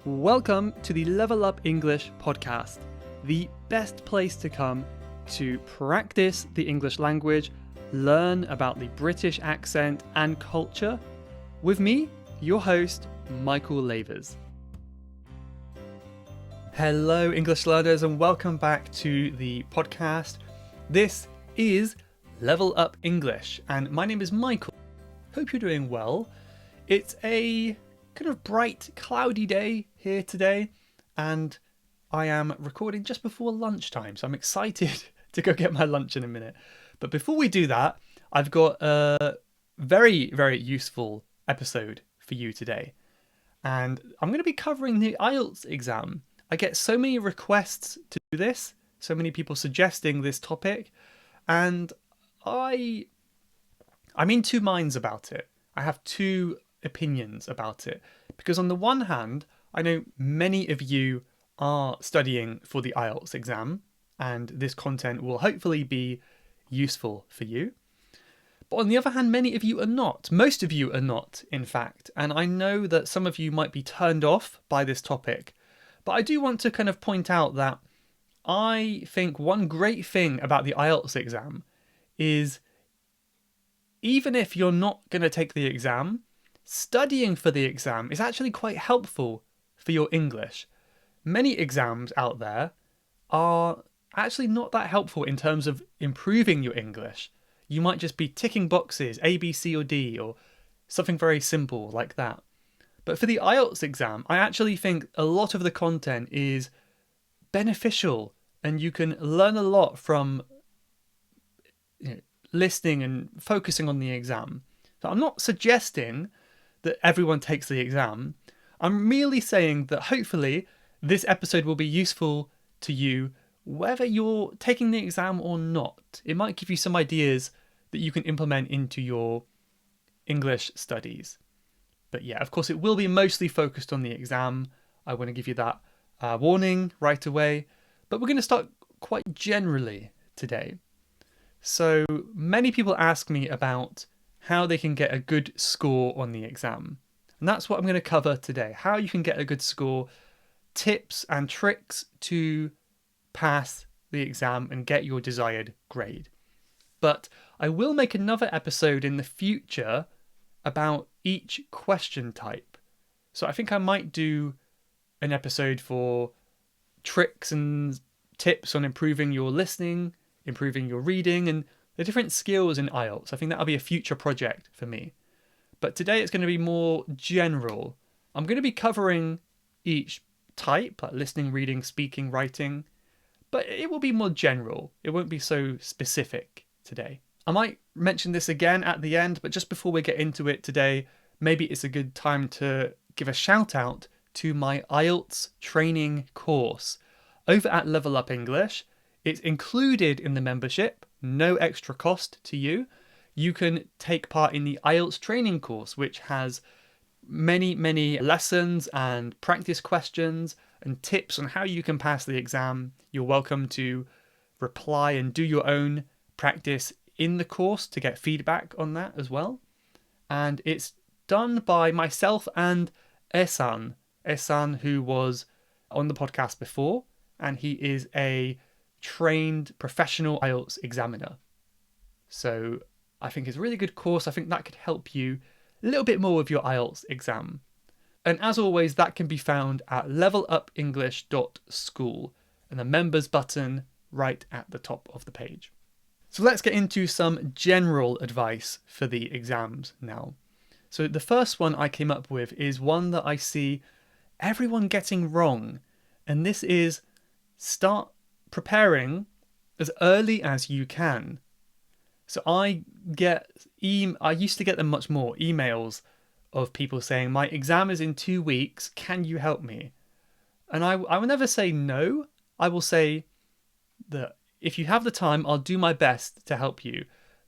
Welcome to the Level Up English podcast, the best place to come to practice the English language, learn about the British accent and culture, with me, your host, Michael Lavers. Hello, English learners, and welcome back to the podcast. This is Level Up English, and my name is Michael. Hope you're doing well. It's a kind of bright, cloudy day here today, and I am recording just before lunchtime, so I'm excited to go get my lunch in a minute. But before we do that, I've got a very, very useful episode for you today. And I'm going to be covering the IELTS exam. I get so many requests to do this, so many people suggesting this topic, and I'm in two minds about it. I have two opinions about it, because on the one hand, I know many of you are studying for the IELTS exam, and this content will hopefully be useful for you. But on the other hand, many of you are not. Most of you are not, in fact. And I know that some of you might be turned off by this topic. But I do want to kind of point out that I think one great thing about the IELTS exam is even if you're not going to take the exam, studying for the exam is actually quite helpful for your English. Many exams out there are actually not that helpful in terms of improving your English. You might just be ticking boxes, A, B, C, or D, or something very simple like that. But for the IELTS exam, I actually think a lot of the content is beneficial, and you can learn a lot from listening and focusing on the exam. So I'm not suggesting that everyone takes the exam. I'm merely saying that hopefully this episode will be useful to you whether you're taking the exam or not. It might give you some ideas that you can implement into your English studies. But yeah, of course, it will be mostly focused on the exam. I want to give you that warning right away. But we're going to start quite generally today. So many people ask me about how they can get a good score on the exam. And that's what I'm going to cover today. How you can get a good score, tips and tricks to pass the exam and get your desired grade. But I will make another episode in the future about each question type. So I think I might do an episode for tricks and tips on improving your listening, improving your reading, and the different skills in IELTS. I think that'll be a future project for me. But today it's going to be more general. I'm going to be covering each type, like listening, reading, speaking, writing, but it will be more general. It won't be so specific today. I might mention this again at the end, but just before we get into it today, maybe it's a good time to give a shout out to my IELTS training course over at Level Up English. It's included in the membership, no extra cost to you. You can take part in the IELTS training course, which has many, many lessons and practice questions and tips on how you can pass the exam. You're welcome to reply and do your own practice in the course to get feedback on that as well. And it's done by myself and Ehsan, who was on the podcast before, and he is a trained professional IELTS examiner. So I think it's a really good course. I think that could help you a little bit more with your IELTS exam. And as always, that can be found at levelupenglish.school and the members button right at the top of the page. So let's get into some general advice for the exams now. So the first one I came up with is one that I see everyone getting wrong, and this is start preparing as early as you can. So I used to get them much more, emails of people saying, my exam is in 2 weeks, can you help me? And I will never say no. I will say that if you have the time, I'll do my best to help you.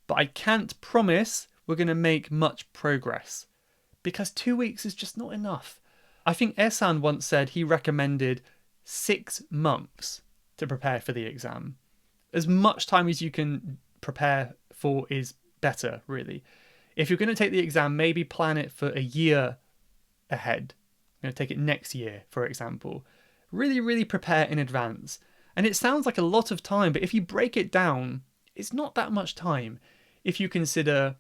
But I can't promise we're going to make much progress, because 2 weeks is just not enough. I think Ehsan once said he recommended 6 months to prepare for the exam. As much time as you can prepare for is better, really. If you're going to take the exam, maybe plan it for a year ahead. going to take it next year, for example. Really, really prepare in advance. And it sounds like a lot of time, but if you break it down, it's not that much time. If you consider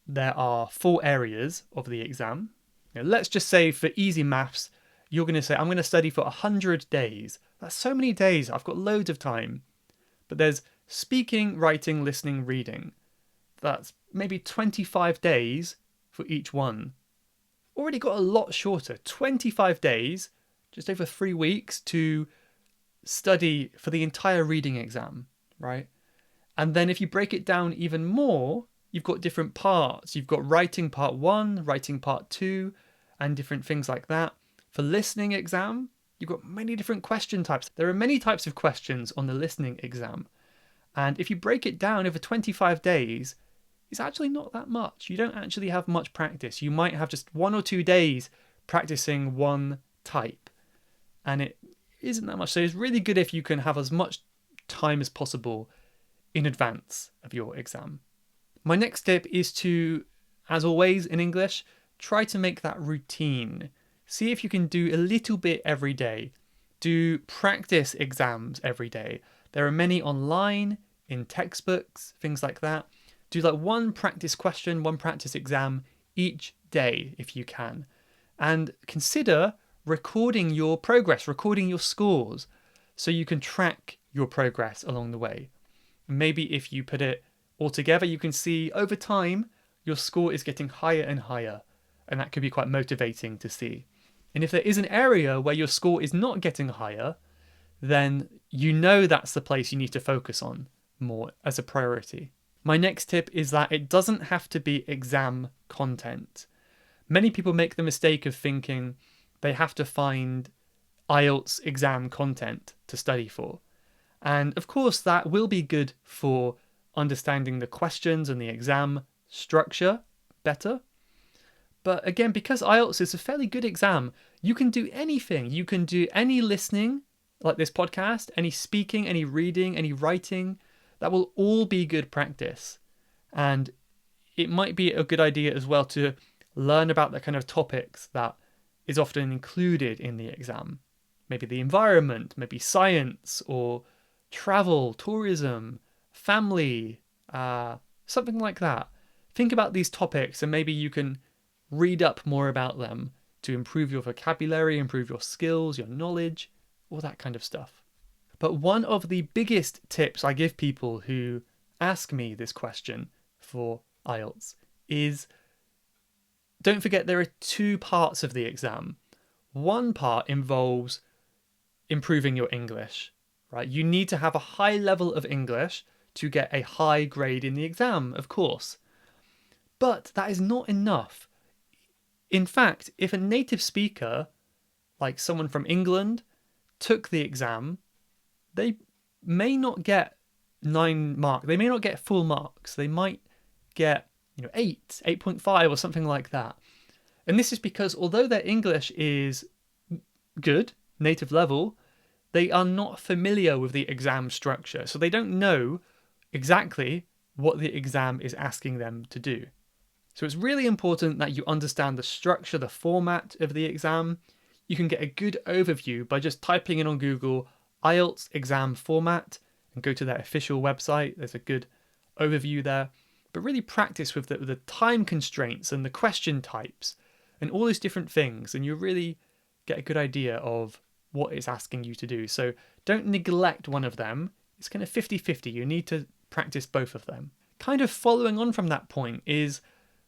there are 4 areas of the exam, let's just say for easy maths, you're going to say, I'm going to study for 100 days. That's so many days. I've got loads of time. But there's speaking, writing, listening, reading. That's maybe 25 days for each one. Already got a lot shorter. 25 days, just over 3 weeks to study for the entire reading exam, right? And then if you break it down even more, you've got different parts. You've got writing part 1, writing part 2, and different things like that. For listening exam, you've got many different question types. There are many types of questions on the listening exam. And if you break it down over 25 days, it's actually not that much. You don't actually have much practice. You might have just 1 or 2 days practicing one type. And it isn't that much. So it's really good if you can have as much time as possible in advance of your exam. My next tip is to, as always in English, try to make that routine. See if you can do a little bit every day. Do practice exams every day. There are many online, in textbooks, things like that. Do like one practice question, one practice exam each day if you can. And consider recording your progress, recording your scores, so you can track your progress along the way. Maybe if you put it all together, you can see over time your score is getting higher and higher, and that could be quite motivating to see. And if there is an area where your score is not getting higher, then you know that's the place you need to focus on more as a priority. My next tip is that it doesn't have to be exam content. Many people make the mistake of thinking they have to find IELTS exam content to study for. And of course, that will be good for understanding the questions and the exam structure better. But again, because IELTS is a fairly good exam, you can do anything. You can do any listening, like this podcast, any speaking, any reading, any writing. That will all be good practice. And it might be a good idea as well to learn about the kind of topics that is often included in the exam. Maybe the environment, maybe science, or travel, tourism, family, something like that. Think about these topics and maybe you can read up more about them to improve your vocabulary, improve your skills, your knowledge, all that kind of stuff. But one of the biggest tips I give people who ask me this question for IELTS is, don't forget there are 2 parts of the exam. One part involves improving your English, right? You need to have a high level of English to get a high grade in the exam, of course. But that is not enough. In fact, if a native speaker, like someone from England, took the exam, they may not get 9 marks. They may not get full marks. They might get 8, 8.5 or something like that. And this is because although their English is good, native level, they are not familiar with the exam structure. So they don't know exactly what the exam is asking them to do. So it's really important that you understand the structure, the format of the exam. You can get a good overview by just typing in on Google IELTS exam format and go to their official website. There's a good overview there. But really practice with the time constraints and the question types and all those different things, and you really get a good idea of what it's asking you to do. So don't neglect one of them. It's kind of 50-50. You need to practice both of them. Kind of following on from that point is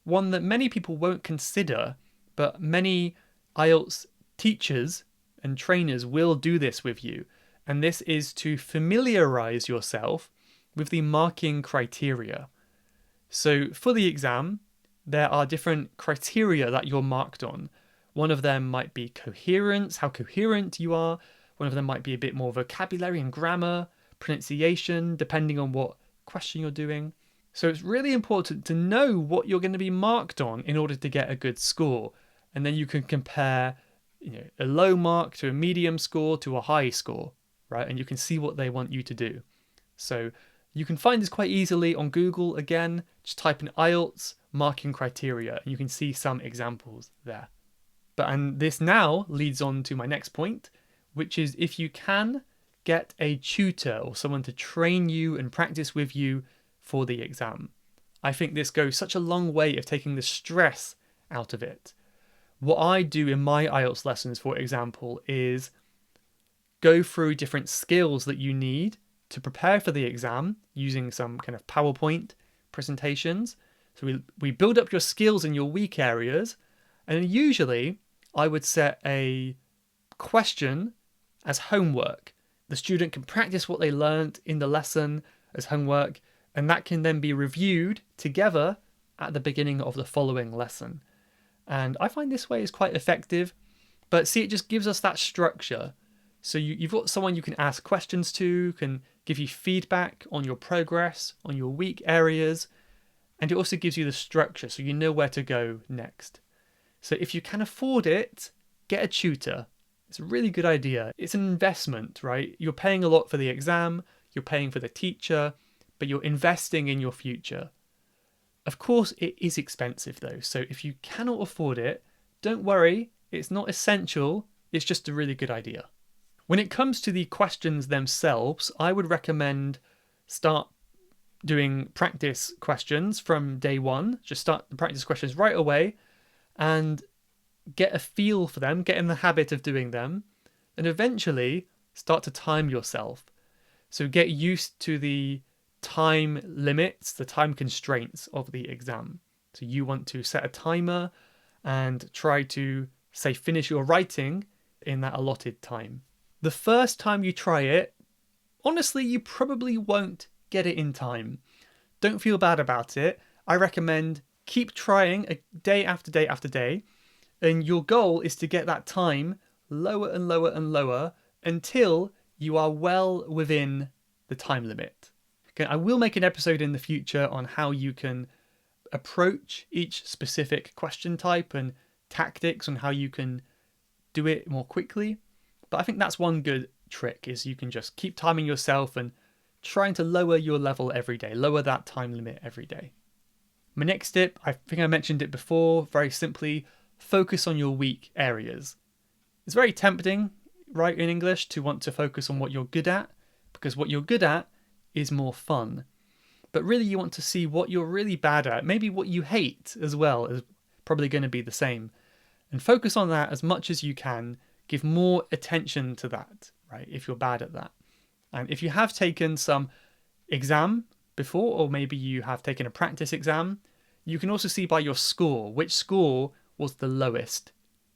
one that many people won't consider, but many IELTS teachers and trainers will do this with you. And this is to familiarize yourself with the marking criteria. So for the exam, there are different criteria that you're marked on. One of them might be coherence, how coherent you are. One of them might be a bit more vocabulary and grammar, pronunciation, depending on what question you're doing. So it's really important to know what you're going to be marked on in order to get a good score. And then you can compare a low mark to a medium score to a high score, right? And you can see what they want you to do. So you can find this quite easily on Google. Again, just type in IELTS marking criteria and you can see some examples there. And this now leads on to my next point, which is if you can get a tutor or someone to train you and practice with you for the exam. I think this goes such a long way of taking the stress out of it. What I do in my IELTS lessons, for example, is go through different skills that you need to prepare for the exam using some kind of PowerPoint presentations. So we build up your skills in your weak areas, and usually I would set a question as homework. The student can practice what they learned in the lesson as homework, and that can then be reviewed together at the beginning of the following lesson. And I find this way is quite effective, but see, it just gives us that structure. So you've got someone you can ask questions to, can give you feedback on your progress, on your weak areas, and it also gives you the structure so you know where to go next. So if you can afford it, get a tutor. It's a really good idea. It's an investment, right? You're paying a lot for the exam, you're paying for the teacher, but you're investing in your future. Of course, it is expensive though, so if you cannot afford it, don't worry, it's not essential, it's just a really good idea. When it comes to the questions themselves, I would recommend start doing practice questions from day one. Just start the practice questions right away and get a feel for them, get in the habit of doing them, and eventually start to time yourself. So get used to the time limits, the time constraints of the exam. So you want to set a timer and try to, say, finish your writing in that allotted time. The first time you try it, honestly, you probably won't get it in time. Don't feel bad about it. I recommend keep trying a day after day after day, and your goal is to get that time lower and lower and lower until you are well within the time limit. Okay, I will make an episode in the future on how you can approach each specific question type and tactics on how you can do it more quickly. But I think that's one good trick, is you can just keep timing yourself and trying to lower your level every day, lower that time limit every day. My next tip, I think I mentioned it before, very simply, focus on your weak areas. It's very tempting, right, in English to want to focus on what you're good at, because what you're good at is more fun. But really you want to see what you're really bad at, maybe what you hate as well is probably going to be the same. And focus on that as much as you can, give more attention to that, right, if you're bad at that. And if you have taken some exam before, or maybe you have taken a practice exam, you can also see by your score, which score was the lowest.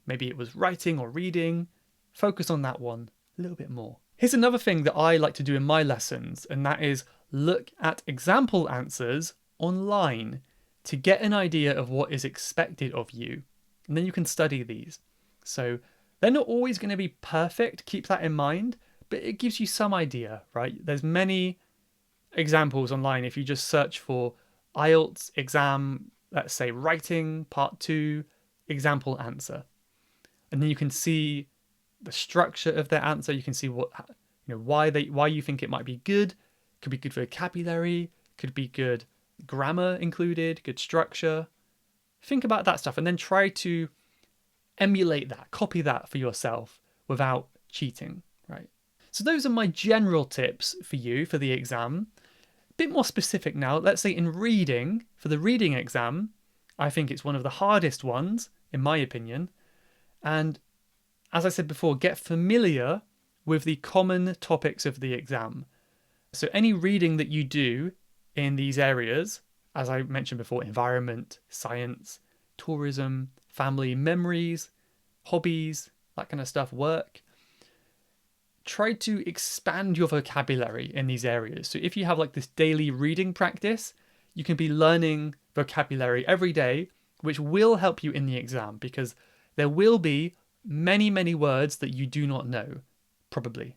Maybe it was writing or reading. Focus on that one a little bit more. Here's another thing that I like to do in my lessons, and that is look at example answers online to get an idea of what is expected of you. And then you can study these. So they're not always going to be perfect, keep that in mind, but it gives you some idea, right? There's many examples online. If you just search for IELTS exam, let's say writing part 2, example answer. And then you can see the structure of their answer. You can see what, why you think it might be good. Could be good vocabulary, could be good grammar included, good structure. Think about that stuff and then try to emulate that, copy that for yourself without cheating, right? So those are my general tips for you for the exam. A bit more specific now, let's say in reading, for the reading exam, I think it's one of the hardest ones, in my opinion. And as I said before, get familiar with the common topics of the exam. So any reading that you do in these areas, as I mentioned before, environment, science, tourism, family, memories, hobbies, that kind of stuff, work, try to expand your vocabulary in these areas. So if you have like this daily reading practice, you can be learning vocabulary every day, which will help you in the exam because there will be many, many words that you do not know, probably.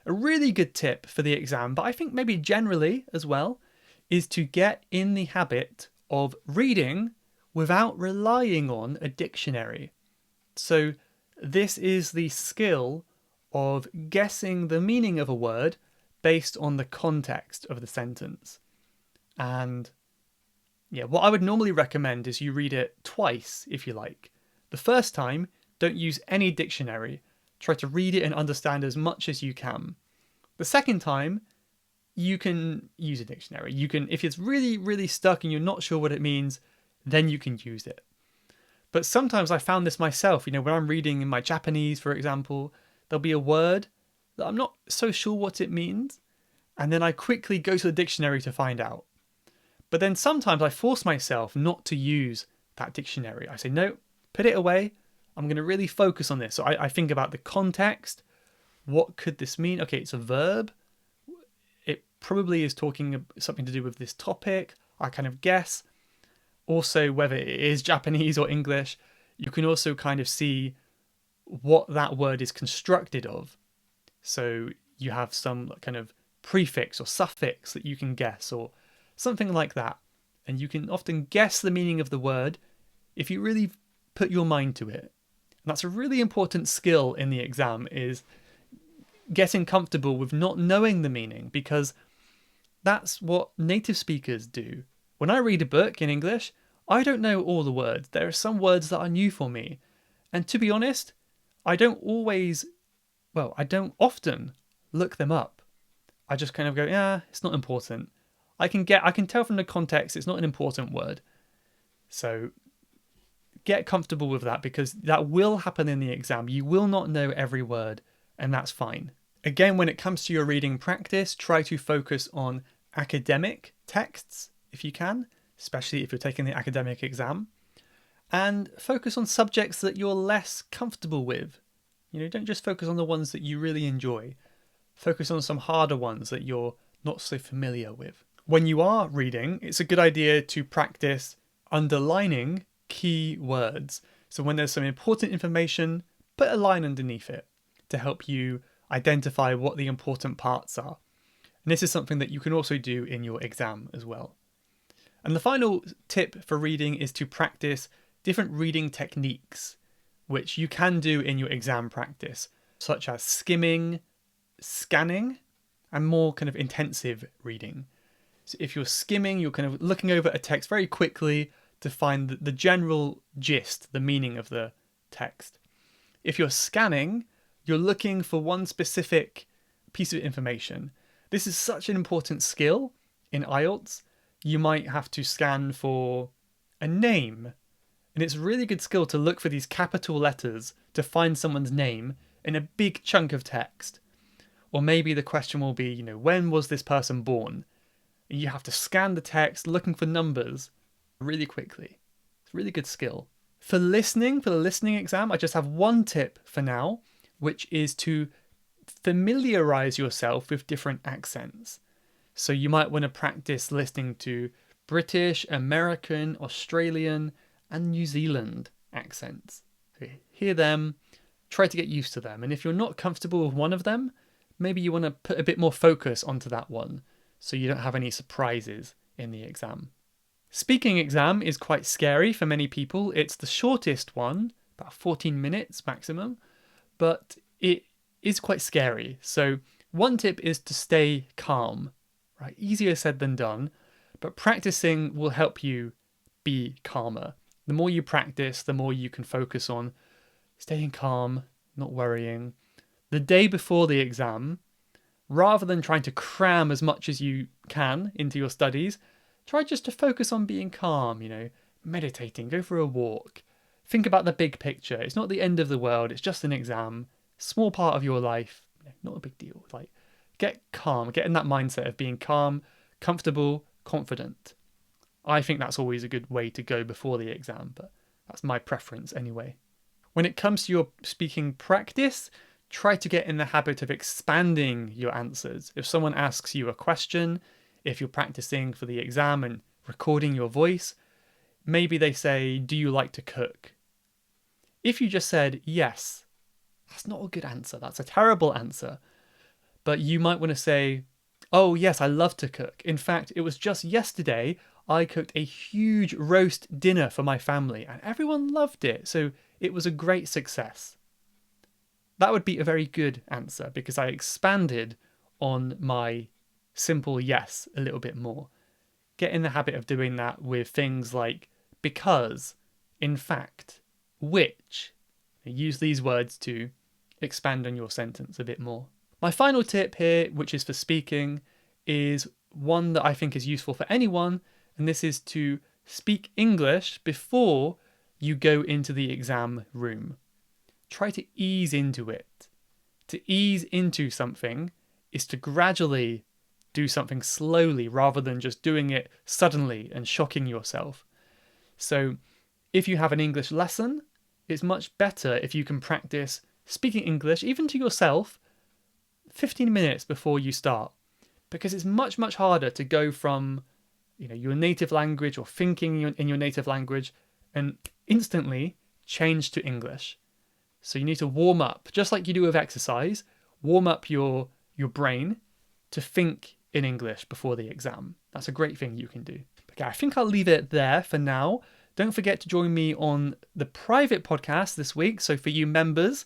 A really good tip for the exam, but I think maybe generally as well, is to get in the habit of reading without relying on a dictionary. So this is the skill of guessing the meaning of a word based on the context of the sentence. And yeah, what I would normally recommend is you read it twice if you like. The first time, don't use any dictionary. Try to read it and understand as much as you can. The second time, you can use a dictionary. You can, if it's really, really stuck and you're not sure what it means, then you can use it. But sometimes I found this myself, when I'm reading in my Japanese, for example, there'll be a word that I'm not so sure what it means, and then I quickly go to the dictionary to find out. But then sometimes I force myself not to use that dictionary. I say, no, put it away. I'm going to really focus on this. So I think about the context. What could this mean? Okay, it's a verb. It probably is talking something to do with this topic. I kind of guess. Also, whether it is Japanese or English, you can also kind of see what that word is constructed of. So you have some kind of prefix or suffix that you can guess or something like that. And you can often guess the meaning of the word if you really put your mind to it. And that's a really important skill in the exam, is getting comfortable with not knowing the meaning, because that's what native speakers do. When I read a book in English, I don't know all the words. There are some words that are new for me. And to be honest, I don't often look them up. I just kind of go, yeah, it's not important. I can tell from the context it's not an important word. So get comfortable with that, because that will happen in the exam. You will not know every word, and that's fine. Again, when it comes to your reading practice, try to focus on academic texts if you can, especially if you're taking the academic exam, and focus on subjects that you're less comfortable with. Don't just focus on the ones that you really enjoy. Focus on some harder ones that you're not so familiar with. When you are reading, it's a good idea to practice underlining key words. So when there's some important information, put a line underneath it to help you identify what the important parts are. And this is something that you can also do in your exam as well. And the final tip for reading is to practice different reading techniques, which you can do in your exam practice, such as skimming, scanning, and more kind of intensive reading. So if you're skimming, you're kind of looking over a text very quickly to find the general gist, the meaning of the text. If you're scanning, you're looking for one specific piece of information. This is such an important skill in IELTS. You might have to scan for a name. And it's a really good skill to look for these capital letters to find someone's name in a big chunk of text. Or maybe the question will be, when was this person born? And you have to scan the text looking for numbers really quickly. It's a really good skill. For the listening exam, I just have one tip for now, which is to familiarize yourself with different accents. So you might want to practice listening to British, American, Australian, and New Zealand accents. So hear them, try to get used to them. And if you're not comfortable with one of them, maybe you want to put a bit more focus onto that one so you don't have any surprises in the exam. Speaking exam is quite scary for many people. It's the shortest one, about 14 minutes maximum, but it is quite scary. So one tip is to stay calm, right? Easier said than done, but practicing will help you be calmer. The more you practice, the more you can focus on staying calm, not worrying. The day before the exam, rather than trying to cram as much as you can into your studies, try just to focus on being calm, meditating, go for a walk. Think about the big picture. It's not the end of the world. It's just an exam. Small part of your life. Not a big deal. Get calm. Get in that mindset of being calm, comfortable, confident. I think that's always a good way to go before the exam, but that's my preference anyway. When it comes to your speaking practice, try to get in the habit of expanding your answers. If someone asks you a question, if you're practicing for the exam and recording your voice, maybe they say, do you like to cook? If you just said yes, that's not a good answer. That's a terrible answer. But you might want to say, oh yes, I love to cook. In fact, it was just yesterday I cooked a huge roast dinner for my family and everyone loved it. So it was a great success. That would be a very good answer because I expanded on my simple yes a little bit more. Get in the habit of doing that with things like because, in fact, which. Use these words to expand on your sentence a bit more. My final tip here, which is for speaking, is one that I think is useful for anyone, and this is to speak English before you go into the exam room. Try to ease into it. To ease into something is to gradually do something slowly rather than just doing it suddenly and shocking yourself. So if you have an English lesson, it's much better if you can practice speaking English, even to yourself, 15 minutes before you start. Because it's much, much harder to go from your native language or thinking in your native language and instantly change to English. So you need to warm up, just like you do with exercise, warm up your brain to think in English before the exam. That's a great thing you can do. Okay, I think I'll leave it there for now. Don't forget to join me on the private podcast this week. So for you members,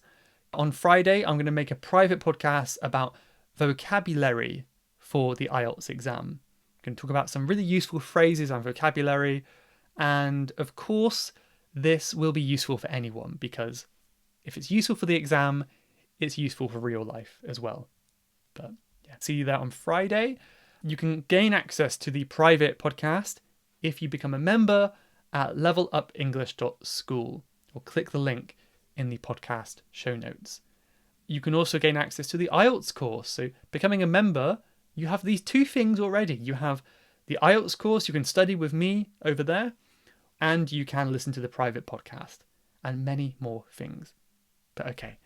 on Friday, I'm going to make a private podcast about vocabulary for the IELTS exam. I'm going to talk about some really useful phrases and vocabulary. And of course, this will be useful for anyone because if it's useful for the exam, it's useful for real life as well. But yeah, see you there on Friday. You can gain access to the private podcast if you become a member at levelupenglish.school or click the link in the podcast show notes. You can also gain access to the IELTS course. So becoming a member, you have these two things already. You have the IELTS course, you can study with me over there, and you can listen to the private podcast and many more things. But okay,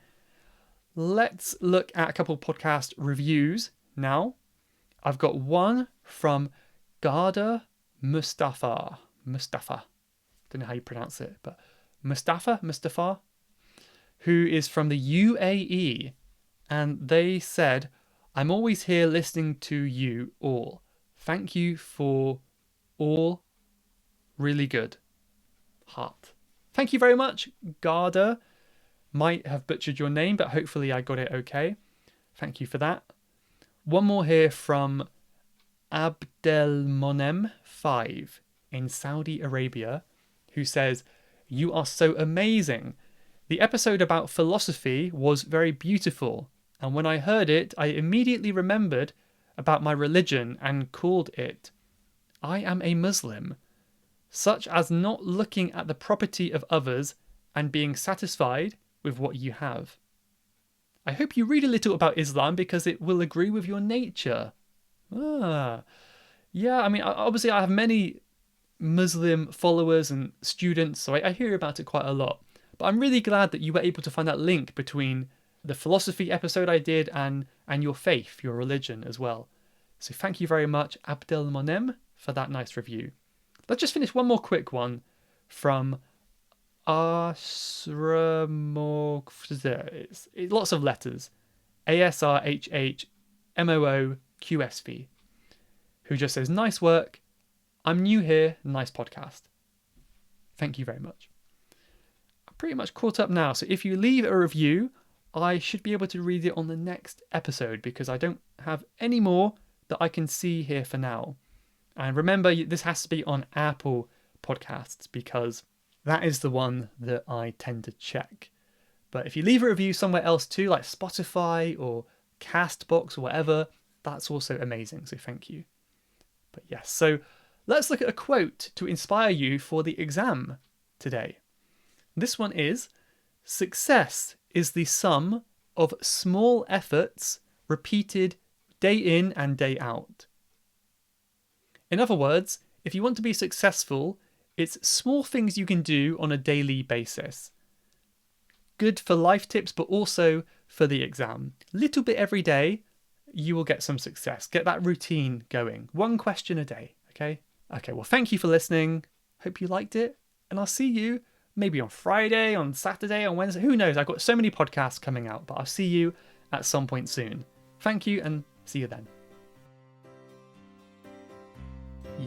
let's look at a couple of podcast reviews now. I've got one from Garda Mustafa. Don't know how you pronounce it, but Mustafa, who is from the UAE. And they said, I'm always here listening to you all. Thank you for all. Really good. Heart. Thank you very much, Garda. Might have butchered your name, but hopefully I got it okay. Thank you for that. One more here from Abdelmonem5 in Saudi Arabia, who says, you are so amazing. The episode about philosophy was very beautiful, and when I heard it, I immediately remembered about my religion and called it, I am a Muslim, such as not looking at the property of others and being satisfied with what you have. I hope you read a little about Islam because it will agree with your nature. Yeah, I mean, obviously I have many Muslim followers and students, so I hear about it quite a lot. But I'm really glad that you were able to find that link between the philosophy episode I did and your faith, your religion as well. So thank you very much, Abdelmonem, for that nice review. Let's just finish one more quick one from Asramok. Lots of letters. ASRHHMOOQSV, who just says, nice work. I'm new here. Nice podcast. Thank you very much. I'm pretty much caught up now. So if you leave a review, I should be able to read it on the next episode because I don't have any more that I can see here for now. And remember, this has to be on Apple Podcasts because that is the one that I tend to check. But if you leave a review somewhere else too, like Spotify or Castbox or whatever, that's also amazing. So thank you. But yes, so let's look at a quote to inspire you for the exam today. This one is, success is the sum of small efforts repeated day in and day out. In other words, if you want to be successful, it's small things you can do on a daily basis. Good for life tips, but also for the exam. Little bit every day, you will get some success. Get that routine going. One question a day, okay? Okay, well, thank you for listening. Hope you liked it. And I'll see you maybe on Friday, on Saturday, on Wednesday. Who knows? I've got so many podcasts coming out, but I'll see you at some point soon. Thank you and see you then.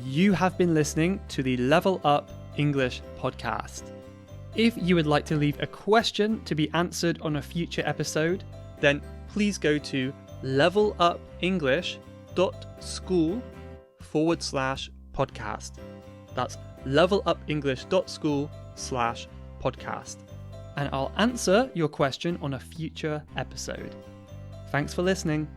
You have been listening to the Level Up English podcast. If you would like to leave a question to be answered on a future episode, then please go to levelupenglish.school/podcast. That's levelupenglish.school/podcast. and I'll answer your question on a future episode. Thanks for listening.